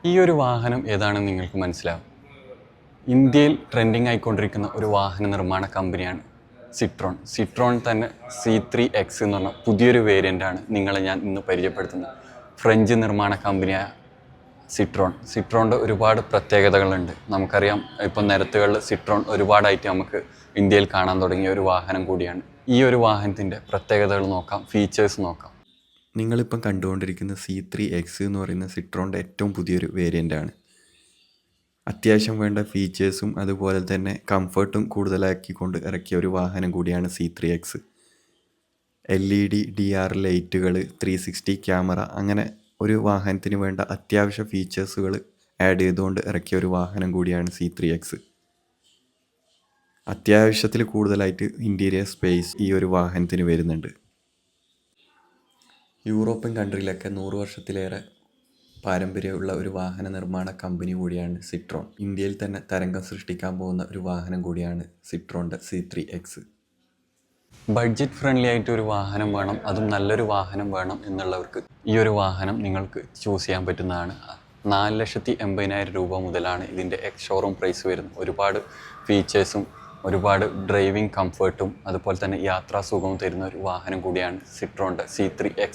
ഈ ഒരു വാഹനം ഏതാണെന്ന് നിങ്ങൾക്ക് മനസ്സിലാവും. ഇന്ത്യയിൽ ട്രെൻഡിങ് ആയിക്കൊണ്ടിരിക്കുന്ന ഒരു വാഹന നിർമ്മാണ കമ്പനിയാണ് സിട്രോൺ. സിട്രോൺ തന്നെ C3X എന്ന് പറഞ്ഞ പുതിയൊരു വേരിയൻ്റാണ് നിങ്ങളെ ഞാൻ ഇന്ന് പരിചയപ്പെടുത്തുന്നത്. ഫ്രഞ്ച് നിർമ്മാണ കമ്പനിയായ സിട്രോണിൻ്റെ ഒരുപാട് പ്രത്യേകതകളുണ്ട്. നമുക്കറിയാം, ഇപ്പം നിരത്തുകളിൽ സിട്രോൺ ഒരുപാടായിട്ട് നമുക്ക് ഇന്ത്യയിൽ കാണാൻ തുടങ്ങിയ ഒരു വാഹനം കൂടിയാണ്. ഈ ഒരു വാഹനത്തിൻ്റെ പ്രത്യേകതകൾ നോക്കാം, ഫീച്ചേഴ്സ് നോക്കാം. നിങ്ങളിപ്പം കണ്ടുകൊണ്ടിരിക്കുന്ന C3X എന്ന് പറയുന്ന സിട്രോണിൻ്റെ ഏറ്റവും പുതിയൊരു വേരിയൻ്റാണ്. അത്യാവശ്യം വേണ്ട ഫീച്ചേഴ്സും അതുപോലെ തന്നെ കംഫർട്ടും കൂടുതലാക്കിക്കൊണ്ട് ഇറക്കിയ ഒരു വാഹനം കൂടിയാണ് C3X. LED DR ലൈറ്റുകൾ, 360 ക്യാമറ, അങ്ങനെ ഒരു വാഹനത്തിന് വേണ്ട അത്യാവശ്യ ഫീച്ചേഴ്സുകൾ ആഡ് ചെയ്തുകൊണ്ട് ഇറക്കിയ ഒരു വാഹനം കൂടിയാണ് C3X. അത്യാവശ്യത്തിൽ കൂടുതലായിട്ട് ഇൻറ്റീരിയർ സ്പേസ് ഈ ഒരു വാഹനത്തിന് വരുന്നുണ്ട്. യൂറോപ്യൻ കൺട്രിയിലൊക്കെ 100 വർഷത്തിലേറെ പാരമ്പര്യമുള്ള ഒരു വാഹന നിർമ്മാണ കമ്പനി കൂടിയാണ് സിട്രോൺ. ഇന്ത്യയിൽ തന്നെ തരംഗം സൃഷ്ടിക്കാൻ പോകുന്ന ഒരു വാഹനം കൂടിയാണ് സിട്രോണിൻ്റെ C3X. ബഡ്ജറ്റ് ഫ്രണ്ട്ലി ആയിട്ട് ഒരു വാഹനം വേണം, അതും നല്ലൊരു വാഹനം വേണം എന്നുള്ളവർക്ക് ഈ ഒരു വാഹനം നിങ്ങൾക്ക് ചൂസ് ചെയ്യാൻ പറ്റുന്നതാണ്. 4,80,000 രൂപ മുതലാണ് ഇതിൻ്റെ ഷോറൂം പ്രൈസ് വരുന്നത്. ഒരുപാട് ഫീച്ചേഴ്സും ഒരുപാട് ഡ്രൈവിംഗ് കംഫർട്ടും അതുപോലെ തന്നെ യാത്രാ സുഖവും തരുന്ന ഒരു വാഹനം കൂടിയാണ് സിട്രോണിൻ്റെ C3X.